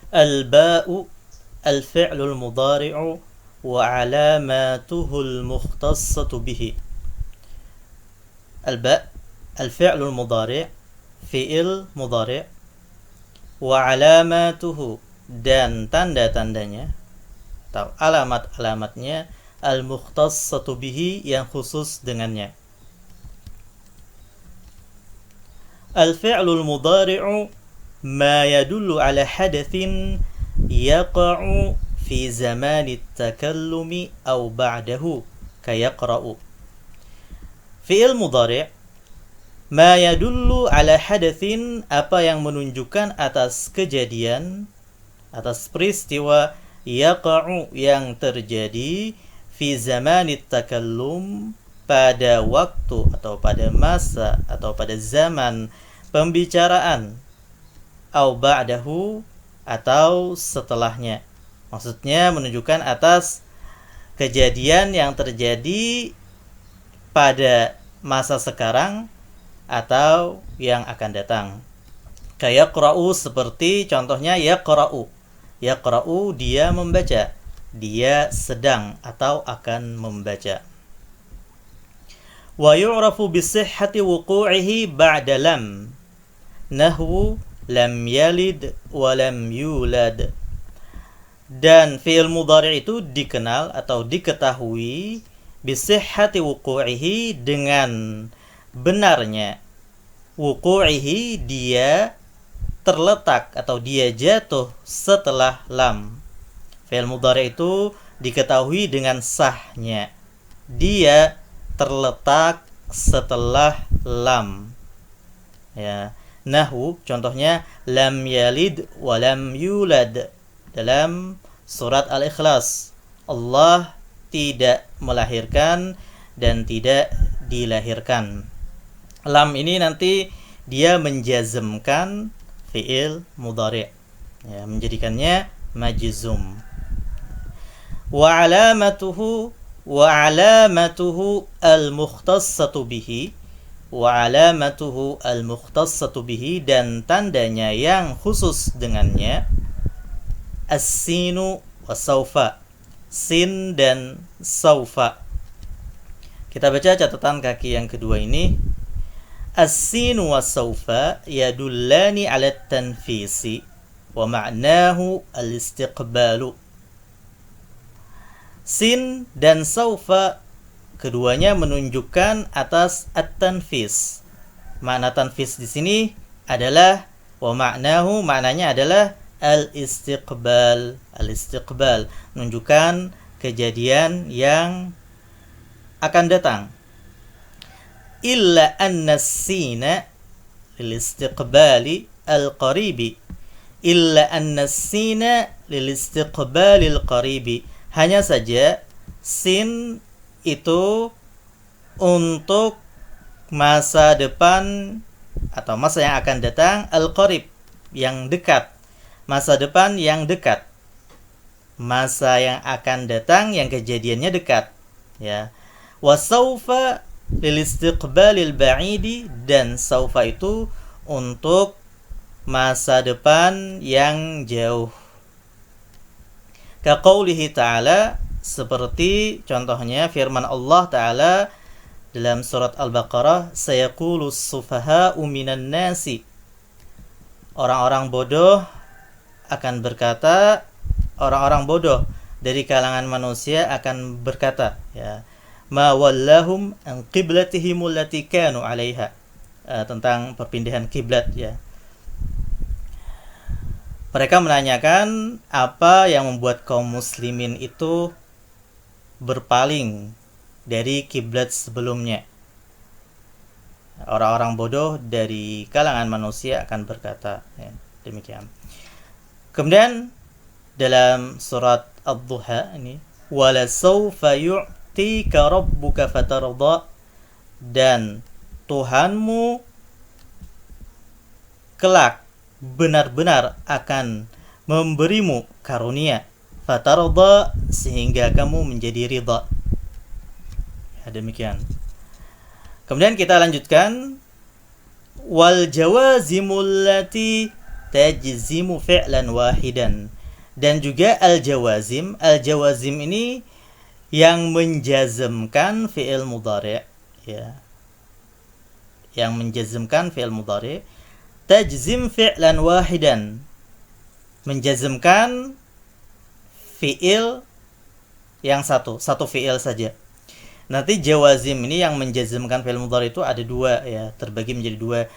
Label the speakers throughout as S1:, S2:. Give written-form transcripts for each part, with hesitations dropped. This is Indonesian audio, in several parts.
S1: Al-ba'u al-fi'lul mudhari'u wa alamatuhul mukhtassatu bihi. Al-ba' al-fi'lul mudhari' fi'il mudhari' wa alamatuhu dan tanda-tandanya atau alamat-alamatnya al-mukhtassatu bihi yang khusus dengannya. Al-fi'lul mudhari'u ma yadullu ala hadathin yaqa'u fi zamani at-takallumi aw ba'dahu kayaqra'u. Fi'il mudhari' ma yadullu ala hadathin, apa yang menunjukkan atas kejadian, atas peristiwa, yaqa'u yang terjadi, fi zamanit takallum pada waktu atau pada masa atau pada zaman pembicaraan, au ba'dahu atau setelahnya. Maksudnya menunjukkan atas kejadian yang terjadi pada masa sekarang atau yang akan datang. Kayak yaqra'u, seperti contohnya yaqra'u. Yaqra'u dia membaca, dia sedang atau akan membaca. Wa yu'rafu bi sihhati wuqu'ihi ba'da lam, nahwu lam yalid wa lam yulad. Dan fi'il mudhari' itu dikenal atau diketahui bi sihhati wuqu'ihi, dengan benarnya, wuqu'ihi dia terletak atau dia jatuh setelah lam. Fi'il mudhari' itu diketahui dengan sahnya, dia terletak setelah lam. Ya, nahwu contohnya lam yalid wa lam yulad dalam surat Al-Ikhlas. Allah tidak melahirkan dan tidak dilahirkan. Lam ini nanti dia menjazmkan fi'il mudhari', ya, menjadikannya majzum. Wa alamatuhu al-mukhtassatu bihi, wa alamatuhu al-mukhtassatu bihi, dan tandanya yang khusus dengannya, as-sinu wa saufa, sin dan saufa. Kita baca catatan kaki yang kedua ini. As-sinu wa saufa yadullani ala tanfisi wa ma'nahu al-istiqbalu. Sin dan saufa keduanya menunjukkan atas at-tanfis. Makna tanfis di sini adalah wa ma'nahu, maknanya adalah al-istiqbal. Al-istiqbal menunjukkan kejadian yang akan datang. Illa anna as-sina lil-istiqbali al-qaribi. Illa anna as-sina lil-istiqbali al-qaribi. Hanya saja sin itu untuk masa depan atau masa yang akan datang, al-qarib yang dekat, masa depan yang dekat, masa yang akan datang yang kejadiannya dekat, ya. Wa saufa lil istiqbalil ba'idi, dan saufa itu untuk masa depan yang jauh. Ka qaulihi ta'ala, seperti contohnya firman Allah Ta'ala dalam surat Al-Baqarah, sayaqulus sufaha'u minan nasi, orang-orang bodoh akan berkata, orang-orang bodoh dari kalangan manusia akan berkata, ya, ma wallahum an qiblatihim allati kanu 'alaiha, tentang perpindahan kiblat, ya. Mereka menanyakan apa yang membuat kaum muslimin itu berpaling dari kiblat sebelumnya. Orang-orang bodoh dari kalangan manusia akan berkata, ya, demikian. Kemudian dalam surat Ad-Duha ini, wala sawfa yu'tika rabbuka fatarda, dan Tuhanmu kelak benar-benar akan memberimu karunia, fatarda, sehingga kamu menjadi ridha. Ya, demikian. Kemudian kita lanjutkan, wal jawazimul lati tajzimu fi'lan wahidan. Dan juga al-jawazim ini yang menjazmkan fi'il mudhari', ya. Yang menjazmkan fi'il mudhari', tajzim fi'lan wahidan, menjazmkan fi'il yang satu fi'il saja. Nanti jawazim ini yang menjazmkan fi'il mudhari' itu ada dua, ya, terbagi menjadi dua.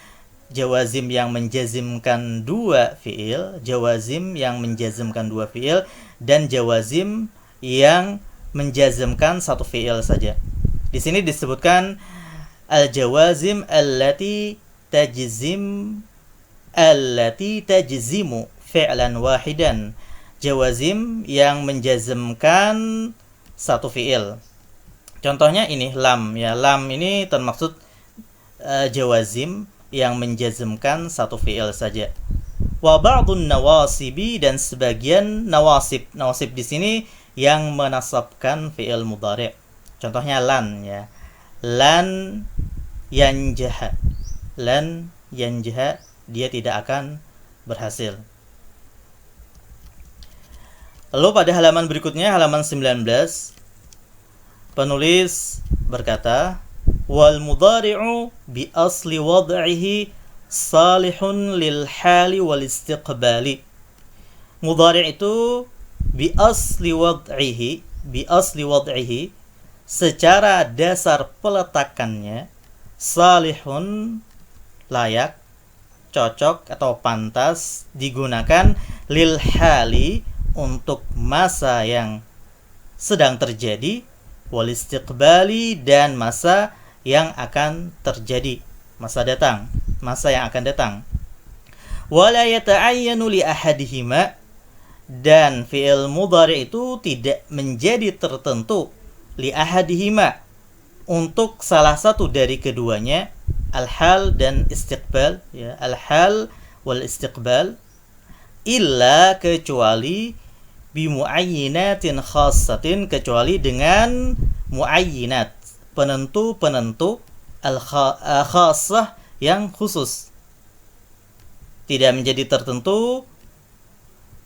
S1: Jawazim yang menjazmkan dua fi'il, jawazim yang menjazmkan dua fi'il, dan jawazim yang menjazmkan satu fi'il saja. Di sini disebutkan al-jawazim allati tajzimu fi'lan wahidan. Jawazim yang menjazmkan satu fi'il. Contohnya ini lam, ya. Lam ini termaksud jawazim yang menjazmkan satu fi'il saja. Wa ba'dun nawasibi, dan sebagian nawasib. Nawasib di sini yang menasabkan fi'il mudhari'. Contohnya lan, ya. Lan yanjaha. Lan yanjaha, dia tidak akan berhasil. Lalu pada halaman berikutnya, halaman 19, penulis berkata, wal mudhari'u bi asli wad'ihi salihun lil hali wal istiqbali. Mudhari' itu bi asli wad'ihi secara dasar peletakannya, salihun layak, cocok atau pantas digunakan, lil hali untuk masa yang sedang terjadi, wal istiqbali dan masa yang akan terjadi, masa yang akan datang. Wala yata'ayyanu li ahadihima, dan fi'il mudhari' itu tidak menjadi tertentu li ahadihima, untuk salah satu dari keduanya, al-hal dan istiqbal, ya, al-hal wal istiqbal, illa kecuali bimuayyinatin khassatin, kecuali dengan muayyinat, penentu-penentu al-khassah yang khusus. Tidak menjadi tertentu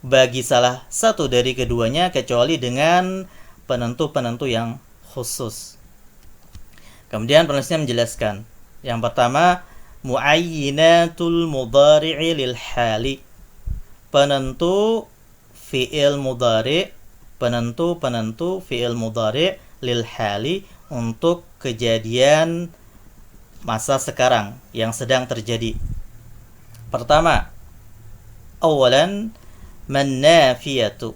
S1: bagi salah satu dari keduanya kecuali dengan penentu-penentu yang khusus. Kemudian penulisnya menjelaskan. Yang pertama, muayyinatul mudhari'i lil hali. Penentu fi'il mudhari', penentu fi'il mudhari' lil hali, untuk kejadian masa sekarang yang sedang terjadi. Pertama, awalan man-nafiyatu,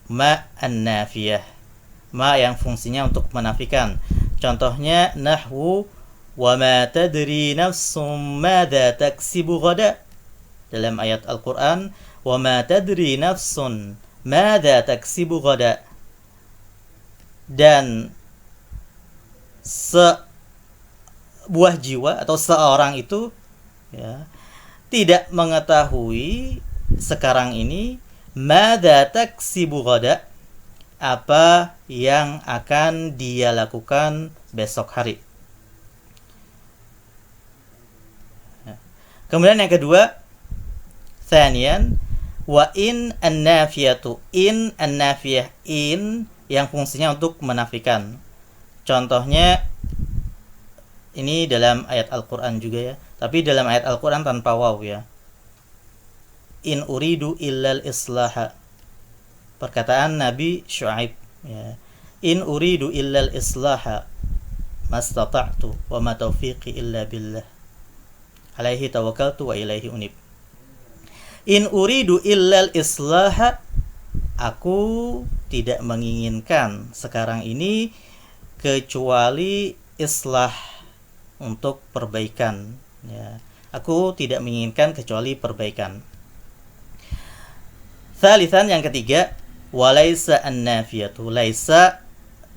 S1: ma an-nafiyah, ma yang fungsinya untuk menafikan. Contohnya nahwu wa ma tadri nafsum madza taksibu ghada, dalam ayat Al-Qur'an, wa ma tadri nafsun madza taksibu ghada, dan sebuah jiwa atau seorang itu, ya, tidak mengetahui sekarang ini madza taksibu ghada, apa yang akan dia lakukan besok hari. Kemudian yang kedua, thaniyan wa in an-nafiyatu, in an-nafiyah, in yang fungsinya untuk menafikan. Contohnya ini dalam ayat Al-Qur'an juga, ya, tapi dalam ayat Al-Qur'an tanpa waw, ya. In uridu illal islaha, perkataan Nabi Syuaib, ya. In uridu illal islaha mastata'tu wa ma taufiqi illa billah alaihi tawakkaltu wa ilaihi unib. In uridu illal islaha, aku tidak menginginkan sekarang ini kecuali islah, untuk perbaikan, ya. Aku tidak menginginkan kecuali perbaikan. Thalithan, yang ketiga, walaisa an-nafiyatu, laisa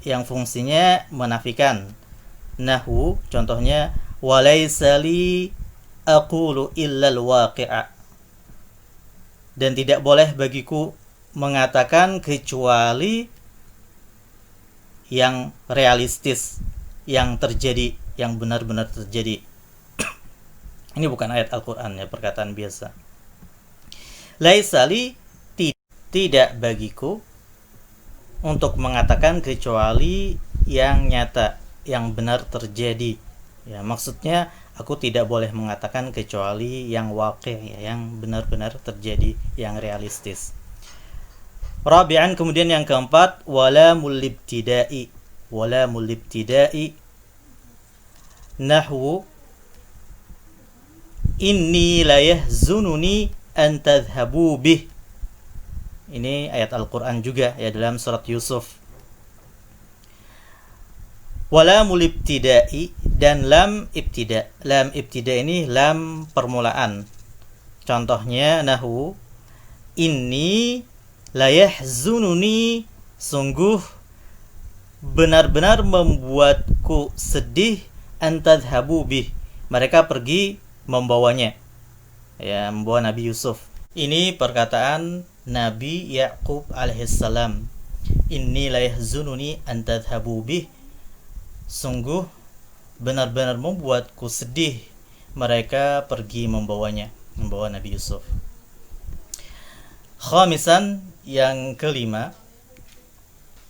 S1: yang fungsinya menafikan. Nahwu, contohnya walaisa li aqulu illal waqi'a, dan tidak boleh bagiku mengatakan kecuali yang realistis, yang terjadi, yang benar-benar terjadi. Ini bukan ayat Al-Qur'an, ya, perkataan biasa. Laisali, tidak bagiku untuk mengatakan kecuali yang nyata, yang benar terjadi. Ya, maksudnya aku tidak boleh mengatakan kecuali yang waqi', ya, yang benar-benar terjadi, yang realistis. Rabi'an, kemudian yang keempat, wala mulibtida'i. Wala mulibtida'i nahwu inni la yahzununi an tadhhabu bih. Ini ayat Al-Quran juga ya, dalam surat Yusuf. Wala mulibtida'i, dan lam ibtida. Lam ibtida ini lam permulaan. Contohnya nahwu inni la yahzununi, sungguh benar-benar membuatku sedih, an tadhhabu bih, mereka pergi membawanya, ya, membawa Nabi Yusuf. Ini perkataan Nabi Ya'qub alaihissalam. Inni la yahzununi an tadhhabu bih, sungguh benar-benar membuatku sedih mereka pergi membawanya, membawa Nabi Yusuf. Khamisan, yang kelima,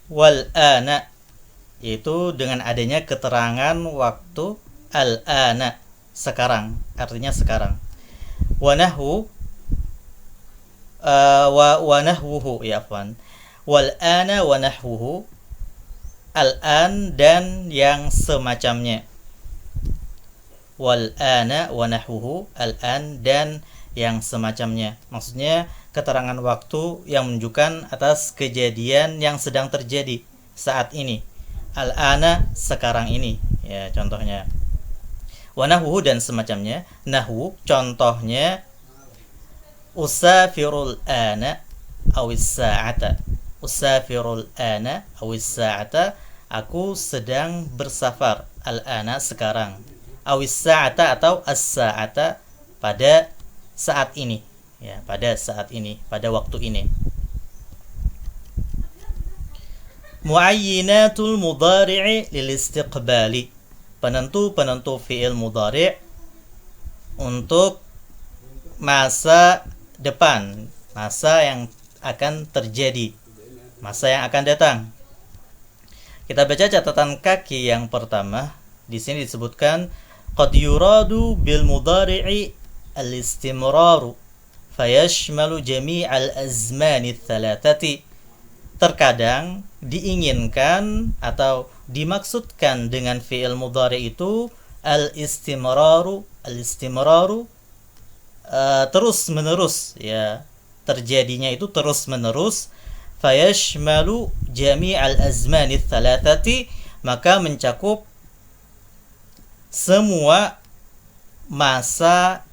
S1: wal ana, yaitu dengan adanya keterangan waktu al-ana, sekarang, artinya sekarang. Wa nahwu wa nahwuhu, ya afwan. Wal ana wa nahwuhu, al-an dan yang semacamnya. Wal ana wa nahwuhu, al-an dan yang semacamnya. Maksudnya keterangan waktu yang menunjukkan atas kejadian yang sedang terjadi saat ini. Al-ana, sekarang ini, ya, contohnya. Wa nahwuhu, dan semacamnya. Nahwu, contohnya usafirul ana awis sa'ata. Usafirul ana awis sa'ata, aku sedang bersafar. Al-ana, sekarang. Awis sa'ata, atau as-sa'ata, pada saat ini, ya, pada saat ini, pada waktu ini. Muayyinatul mudhari'i lil istiqbali, penentu-penentu fi'il mudhari' untuk masa depan, masa yang akan terjadi, masa yang akan datang. Kita baca catatan kaki yang pertama. Di sini disebutkan qad yuradu bil mudhari'i al-istimraru fayashmalu jami'al azmani thalathati. Terkadang diinginkan atau dimaksudkan dengan fi'il mudhari' itu al-istimraru, terus menerus, ya, terjadinya itu terus menerus. Fayashmalu jami'al azmani thalathati, maka mencakup semua masa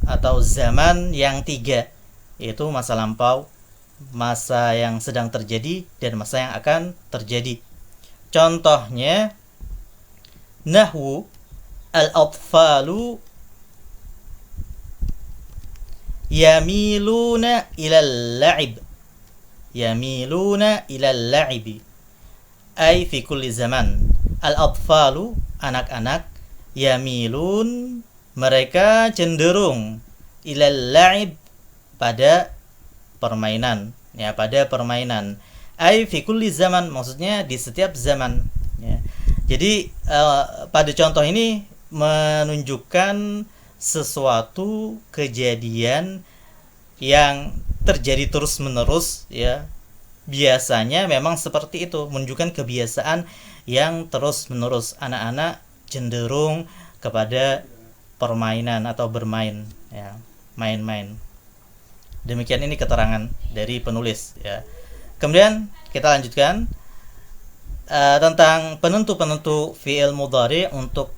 S1: atau zaman yang tiga, yaitu masa lampau, masa yang sedang terjadi, dan masa yang akan terjadi. Contohnya nahwu al-atfalu yamiluna ilal la'ib. Yamiluna ilal la'ibi, ay fi kulli zaman. Al-atfalu, anak-anak, yamilun, mereka cenderung, ilal la'ib, pada permainan, ya, pada permainan. Ay fi kulli zaman, maksudnya di setiap zaman, ya. Jadi pada contoh ini menunjukkan sesuatu kejadian yang terjadi terus menerus, ya. Biasanya memang seperti itu, menunjukkan kebiasaan yang terus menerus. Anak-anak cenderung kepada permainan atau bermain, ya, main-main. Demikian ini keterangan dari penulis, ya. Kemudian kita lanjutkan tentang penentu-penentu fi'il mudhari untuk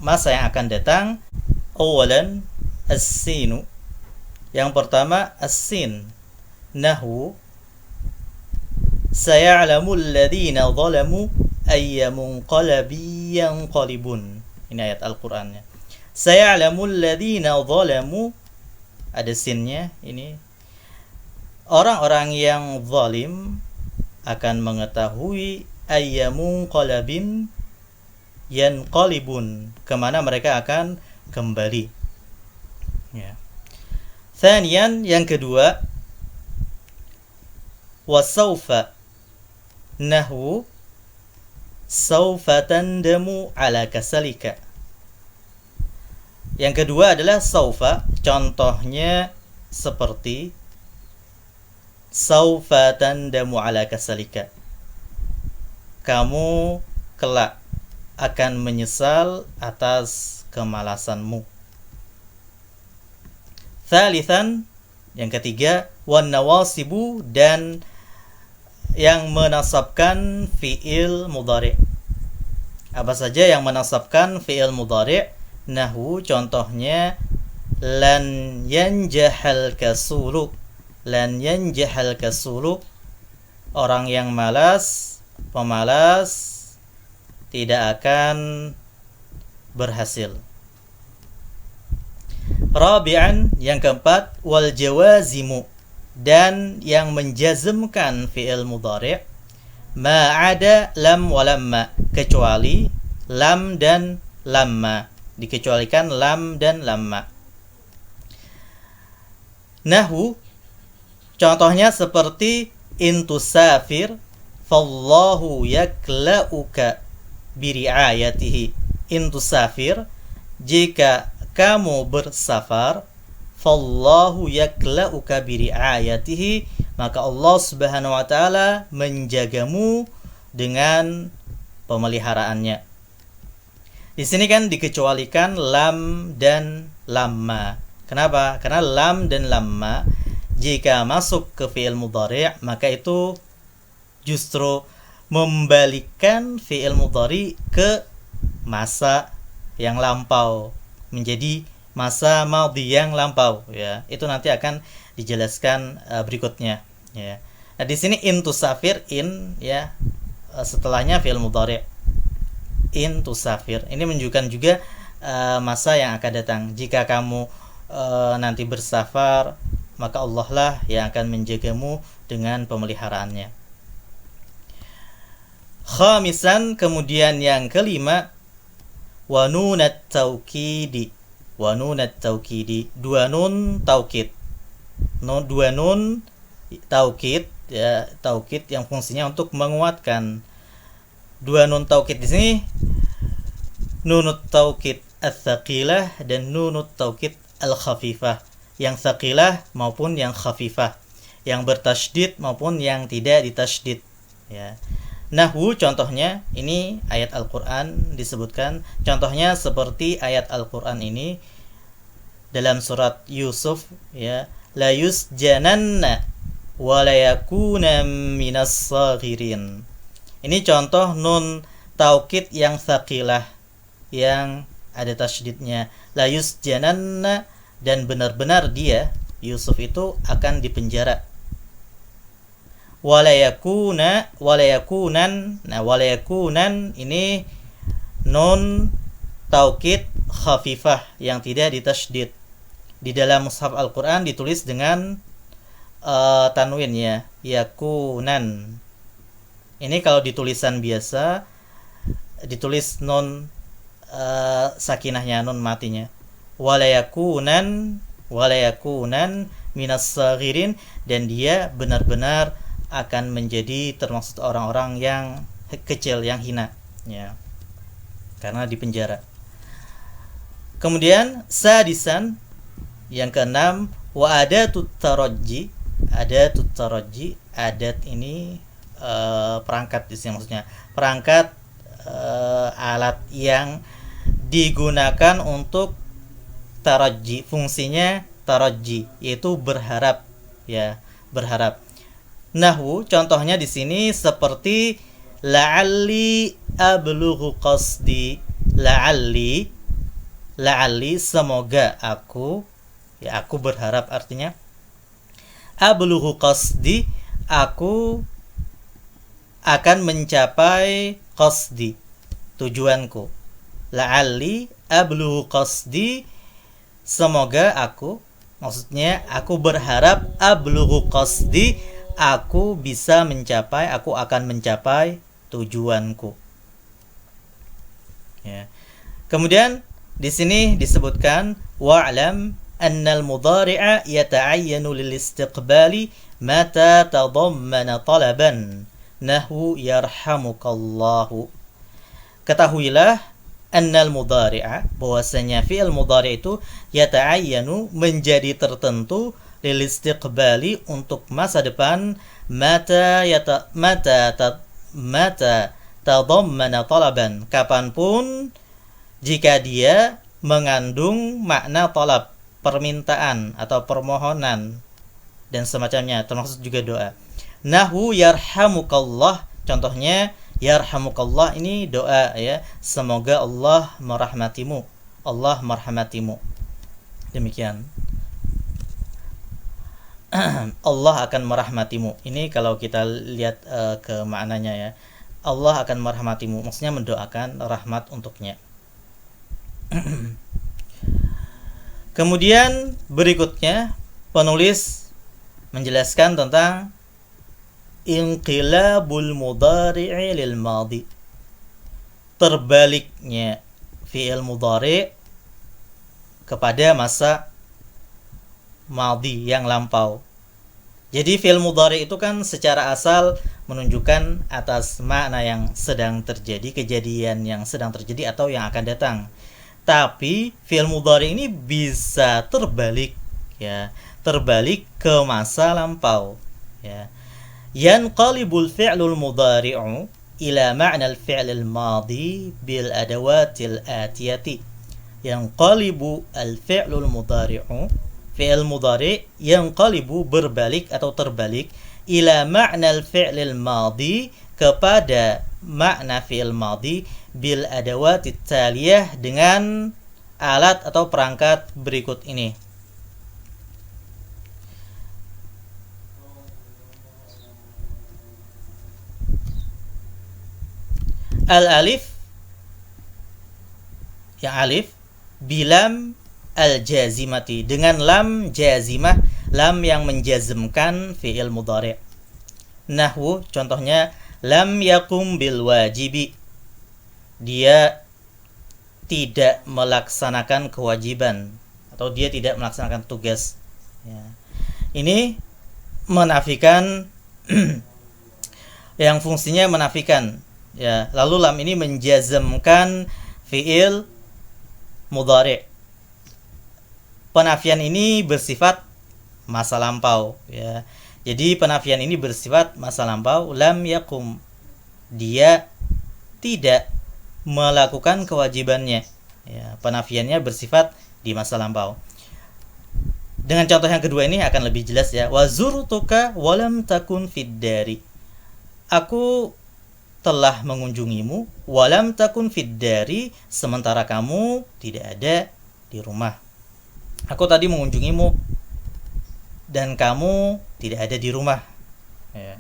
S1: masa yang akan datang. Awalan as-sinu, yang pertama as-sin. Nahwu saya'lamu alladhina zalamu ayya munqalabi yanqalibun. Ini ayat Al-Qur'annya. Saya'lamu alladhina zalamu, ada sinnya ini. Orang-orang yang zalim akan mengetahui ayya munqalabin yanqalibun, kemana mereka akan kembali, ya. Thaniyan, yang kedua, wasaufa, nahwu saufa tandamu ala kasalika. Yang kedua adalah saufa, contohnya seperti saufa tandamu ala kasalika. Kamu kelak akan menyesal atas kemalasanmu. Thalithan, yang ketiga, wan nawasibu, dan yang menasabkan fi'il mudhari'. Apa saja yang menasabkan fi'il mudhari'? Nahwu, contohnya lan yanjahal kasulu. Lan yanjahal kasulu, orang yang malas, pemalas, tidak akan berhasil. Rabi'an, yang keempat, wal jawazimu, dan yang menjazmkan fi'il mudhari' ma'ada lam walamma, kecuali lam dan lamma, dikecualikan lam dan lamma. Nahwu, contohnya seperti intusafir fallahu yakla'uka biri'ayatihi. Intusafir, jika kamu bersafar, fallahu yakla'uka biri'ayatihi, maka Allah Subhanahu wa taala menjagamu dengan pemeliharaannya. Di sini kan dikecualikan lam dan lamma. Kenapa? Karena lam dan lamma jika masuk ke fi'il mudhari' maka itu justru membalikkan fi'il mudhari' ke masa yang lampau menjadi masa madhi yang lampau, ya. Itu nanti akan dijelaskan berikutnya, ya. Nah, di sini intusafir, in, ya, setelahnya fi'il mudhari'. Intusafir ini menunjukkan juga masa yang akan datang. Jika kamu nanti bersafar, maka Allah lah yang akan menjagamu dengan pemeliharaannya. Khamisan, kemudian yang kelima, wa nunat taukidi. Wa nunat taukidi, dua nun taukid. Dua nun taukid, ya, taukid yang fungsinya untuk menguatkan. Dua nun taukid di sini, nunut taukid ats-tsaqilah dan nunut taukid al-khafifah. Yang tsaqilah maupun yang khafifah, yang bertasydid maupun yang tidak ditasydid, ya. Nahwu, contohnya ini ayat Al-Qur'an disebutkan. Contohnya seperti ayat Al-Qur'an ini dalam surat Yusuf, ya, la yusjananna wa la yakuna minas saghirin. Ini contoh nun taukid yang tsaqilah, yang ada tasydidnya. La yusjananna, dan benar-benar dia, Yusuf itu akan dipenjara. Walayakunan, nah walayakunan ini nun taukid khafifah yang tidak ditasydid. Di dalam mushaf Al-Qur'an ditulis dengan tanwin, ya, yakunan. Ini kalau ditulisan biasa ditulis nun sakinahnya, nun matinya. Walayakunan minas saghirin, dan dia benar-benar akan menjadi termasuk orang-orang yang kecil, yang hina, ya, karena dipenjara. Kemudian sadisan, yang keenam, wa adatut tarajji. Adatut tarajji, adat ini perangkat di sini, maksudnya perangkat alat yang digunakan untuk tarajji, fungsinya tarajji, yaitu berharap, ya, berharap. Nahwu, contohnya di sini seperti la'alli ablughu qasdi. La'alli, semoga aku, ya, aku berharap, artinya ablughu qasdi, aku akan mencapai qasdi, tujuanku. La'alli ablughu qasdi, semoga aku, maksudnya aku berharap, ablughu qasdi, aku bisa mencapai, aku akan mencapai tujuanku, ya. Kemudian di sini disebutkan wa'lam annal mudhari'a yata'ayyanu lil istiqbali mata tadammana talaban nahwu yarhamukallahu. Ketahuilah annal mudhari'a, bahwasanya fi'il mudhari' itu yata'ayyanu, menjadi tertentu, lil istiqbali, untuk masa depan, mata tadammana talaban, kapanpun jika dia mengandung makna talab, permintaan atau permohonan dan semacamnya, termasuk juga doa. Nahu yarhamukallah, contohnya yarhamukallah ini doa ya, semoga Allah merahmatimu, Allah merahmatimu. Demikian. Allah akan merahmatimu. Ini kalau kita lihat ke maknanya ya. Allah akan merahmatimu, maksudnya mendoakan rahmat untuknya. Kemudian berikutnya penulis menjelaskan tentang inqilabul mudhari'i lil madhi, terbaliknya fi'il mudhari' kepada masa madhi yang lampau. Jadi fi'il mudhari' itu kan secara asal menunjukkan atas makna yang sedang terjadi, kejadian yang sedang terjadi atau yang akan datang. Tapi fi'il mudhari' ini bisa terbalik ya, terbalik ke masa lampau ya. Yanqalibul fi'lul mudhari'u ila ma'na al-fi'l al-madhi bil adawatil atiyati. Yanqalibu al-fi'lul mudhari'u, fi'il mudhari' yanqalibu, berbalik atau terbalik, ila ma'na al-fi'l al-madhi, kepada makna fi'il madhi, bil adawatit taliyah, dengan alat atau perangkat berikut ini. Al-alif, yang alif, bilam al-jazimati, dengan lam jazimah, lam yang menjazmkan fi'il mudhari'. Nahwu, contohnya lam yakum bil wajibi, dia tidak melaksanakan kewajiban atau dia tidak melaksanakan tugas ya. Ini menafikan yang fungsinya menafikan ya, lalu lam ini menjazmkan fi'il mudhari'. Penafian ini bersifat masa lampau ya. Jadi penafian ini bersifat masa lampau. Lam yakum, dia tidak melakukan kewajibannya ya. Penafiannya bersifat di masa lampau. Dengan contoh yang kedua ini akan lebih jelas ya. Wazurtuka walam takun fid dari, aku telah mengunjungimu, walam takun fid dari, sementara kamu tidak ada di rumah. Aku tadi mengunjungimu dan kamu tidak ada di rumah ya.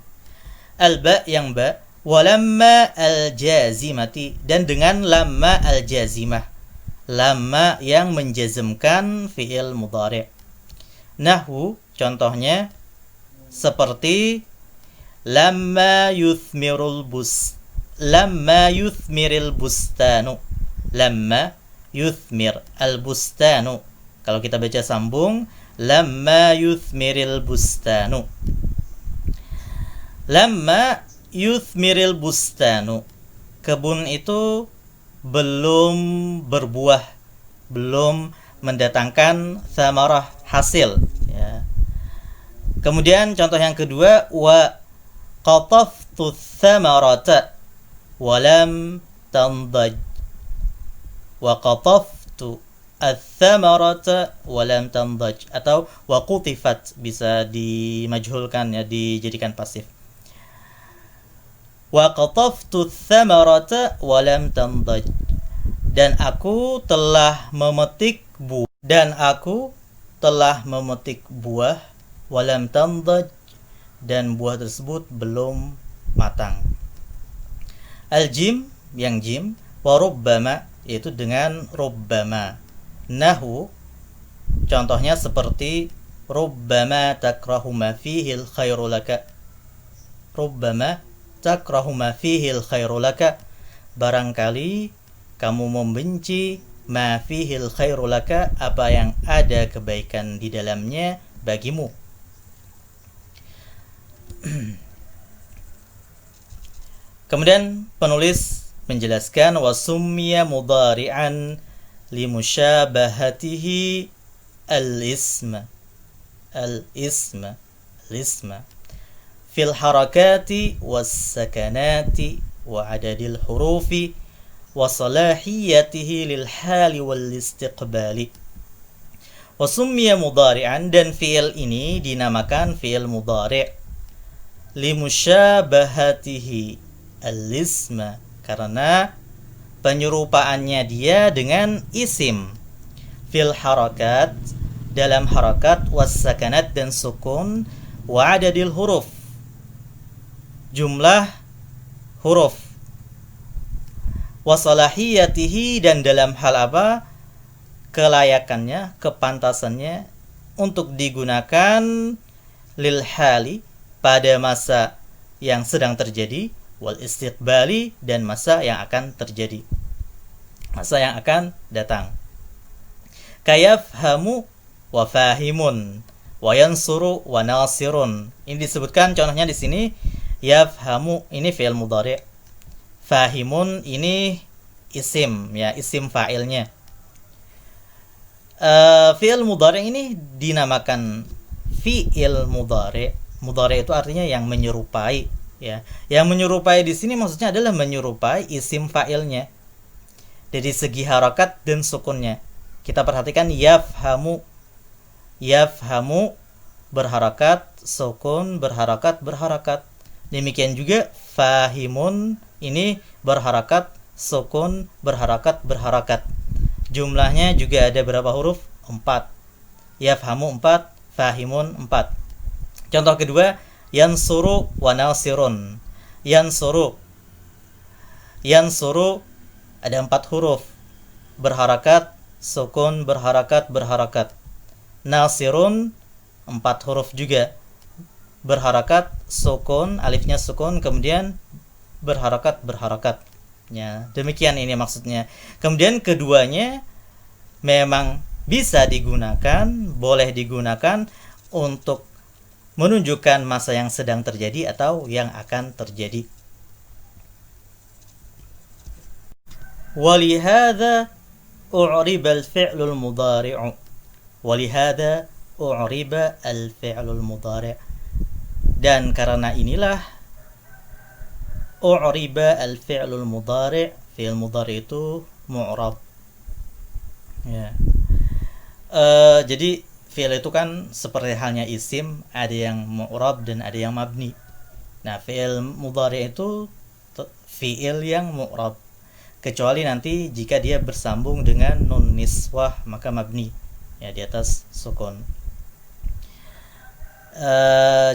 S1: Al-ba, yang ba, walamma al-jazimati, dan dengan lamma al-jazimah, lamma yang menjazmkan fi'il mudhari'. Nahwu, contohnya seperti lamma yuthmiril bustanu, lamma yuthmir al-bustanu. Kalau kita baca sambung, lamma yuthmiril bustanu, lamma yuthmiril bustanu, kebun itu belum berbuah, belum mendatangkan thamarah, hasil ya. Kemudian contoh yang kedua, wa qataftu thamarata walam tandaj, wa qataftu ats-thamarata walam tandaj, atau wa qutifat, bisa dimajhulkan ya, dijadikan pasif. Wa qataftu ats-thamarata walam tandaj, dan aku telah memetik buah, dan aku telah memetik buah, walam tandaj, dan buah tersebut belum matang. Al-jim, yang jim, wa rubbama, yaitu dengan rubbama. Nahu, contohnya seperti rubbama takrahu ma fihi al-khairu laka, rubbama takrahu ma fihi al-khairu laka, barangkali kamu membenci ma fihil khairu laka, apa yang ada kebaikan di dalamnya bagimu. Kemudian penulis menjelaskan wasummiya mudhari'an limusyabahatihi al-isma fil harakati was sakanati wa adadil hurufi wa salahiyatihi lil hali wal istiqbali. Wasummiya mudhari'an, dan fi'il ini dinamakan fi'il mudhari' limusyabahatihi al-isma, karena penyerupaannya dia dengan isim, fil harakat, dalam harakat, was sakanat, dan sukun, wa adadil huruf, jumlah huruf, wa salahiyatihi, dan dalam hal apa, kelayakannya, kepantasannya untuk digunakan, lil hali, pada masa yang sedang terjadi, wal istiqbali, dan masa yang akan terjadi, masa yang akan datang. Kayafhamu wa fahimun wa yansuru wa nasirun. Ini disebutkan contohnya di sini. Yafhamu ini fi'il mudhari', fahimun ini isim, ya, isim fa'ilnya. Fi'il mudhari' ini dinamakan fi'il mudhari'. Mudhari' itu artinya yang menyerupai, ya. Yang menyerupai di sini maksudnya adalah menyerupai isim fa'ilnya dari segi harakat dan sukunnya. Kita perhatikan yafhamu, yafhamu berharakat, sukun berharakat, berharakat. Demikian juga fahimun ini berharakat, sukun berharakat, berharakat. Jumlahnya juga ada berapa huruf? 4. Yafhamu 4, fahimun 4. Contoh kedua, yansuru wa nasirun. Yansuru, yansuru ada 4 huruf, berharakat, sukun, berharakat, berharakat. Nasirun 4 huruf juga, berharakat, sukun, alifnya sukun, kemudian berharakat, berharakat. Ya, demikian ini maksudnya. Kemudian keduanya memang bisa digunakan, boleh digunakan untuk menunjukkan masa yang sedang terjadi atau yang akan terjadi. Walihada u'riba al-fi'lul mudhari'u. Walihada u'riba al-fi'lul mudhari'. Dan karena inilah u'riba al-fi'lul mudhari', fi'il mudhari' itu mu'rab. Ya. Jadi fi'il itu kan seperti halnya isim, ada yang mu'rab dan ada yang mabni. Nah, fi'il mudhari' itu fi'il yang mu'rab, kecuali nanti jika dia bersambung dengan nun niswah maka mabni, ya, di atas sukun.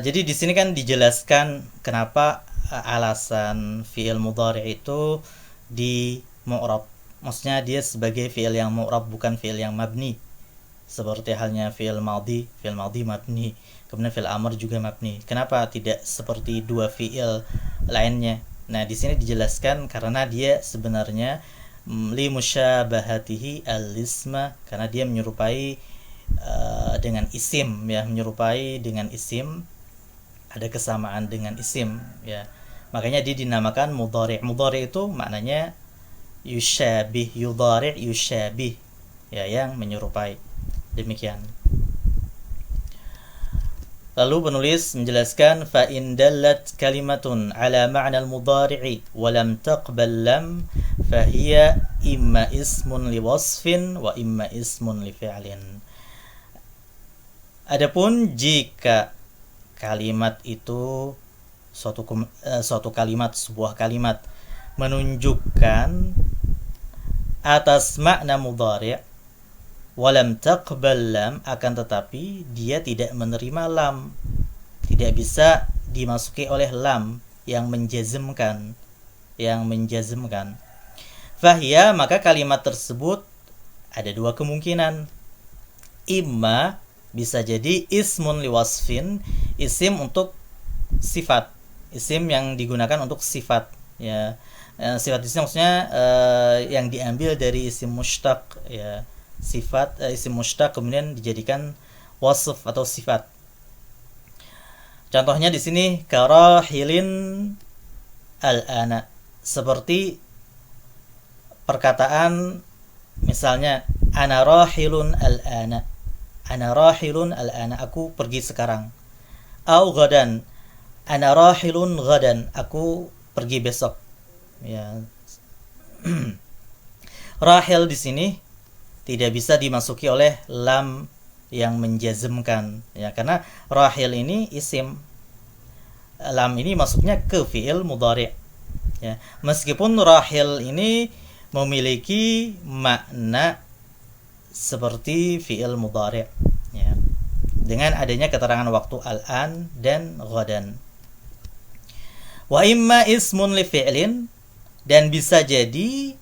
S1: Jadi di sini kan dijelaskan kenapa alasan fi'il mudhari' itu di mu'rab. Maksudnya dia sebagai fi'il yang mu'rab, bukan fi'il yang mabni. Seperti halnya fi'il madhi mabni, kemudian fi'il amr juga mabni. Kenapa tidak seperti dua fi'il lainnya? Nah, di sini dijelaskan karena dia sebenarnya li musyabahatihi al-isma, karena dia menyerupai dengan isim, ya, menyerupai dengan isim, ada kesamaan dengan isim, ya. Makanya dia dinamakan mudhari'. Mudhari' itu maknanya yusyabih, yudhari' yusyabih, ya, yang menyerupai. Demikian. Lalu penulis menjelaskan fa in dallat kalimatun ala ma'na al-mudhari'i wa lam taqbal lam fa hiya imma ismun li wasfin wa imma ismun li fi'lin. Adapun jika kalimat itu suatu kalimat, sebuah kalimat menunjukkan atas makna mudhari', walam taqbal lam, akan tetapi dia tidak menerima lam, tidak bisa dimasuki oleh lam yang menjazmkan, fahiya, maka kalimat tersebut ada dua kemungkinan. Imma, bisa jadi ismun liwasfin, isim untuk sifat, isim yang digunakan untuk sifat, ya. Sifat di sini maksudnya yang diambil dari isim mushtaq, ya, sifat isim mushtaq kemudian dijadikan wasf atau sifat. Contohnya di sini karahilin al-ana, seperti perkataan misalnya ana rahilun al-ana, ana rahilun al-ana, aku pergi sekarang. Au gadan, ana rahilun gadan, aku pergi besok. Ya. Rahil di sini tidak bisa dimasuki oleh lam yang menjazmkan, ya, karena rahil ini isim, lam ini masuknya ke fiil mudhari', ya. Meskipun rahil ini memiliki makna seperti fiil mudhari', ya, dengan adanya keterangan waktu al-an dan ghadan. Wa imma ismun li fi'lin, dan bisa jadi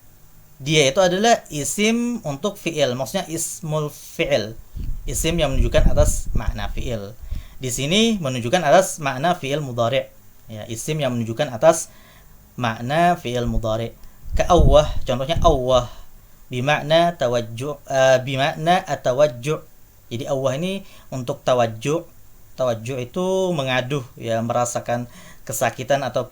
S1: dia itu adalah isim untuk fi'il, maksudnya ismul fi'il, isim yang menunjukkan atas makna fi'il. Di sini menunjukkan atas makna fi'il mudhari', ya, isim yang menunjukkan atas makna fi'il mudhari'. Ka'awwah, contohnya awwah bimakna tawajju', bimakna atawajju'. Jadi awwah ini untuk tawajju'. Tawajju' itu mengaduh, ya, merasakan kesakitan atau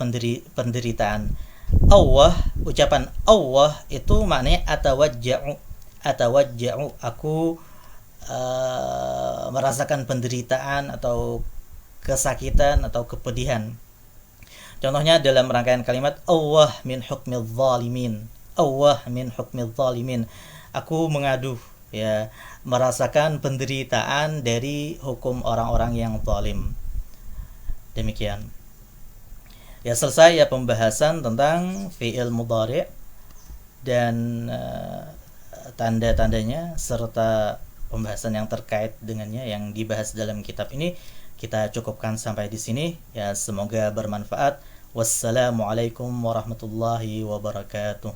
S1: penderitaan. Awwah, ucapan awwah itu maknanya atawajja'u. Atawajja'u, aku merasakan penderitaan atau kesakitan atau kepedihan. Contohnya dalam rangkaian kalimat awwah min hukmil zalimin. Awwah min hukmil zalimin, aku mengaduh, ya, merasakan penderitaan dari hukum orang-orang yang zalim. Demikian. Ya, selesai ya pembahasan tentang fi'il mudhari' dan tanda-tandanya serta pembahasan yang terkait dengannya yang dibahas dalam kitab ini. Kita cukupkan sampai di sini, ya, semoga bermanfaat. Wassalamualaikum warahmatullahi wabarakatuh.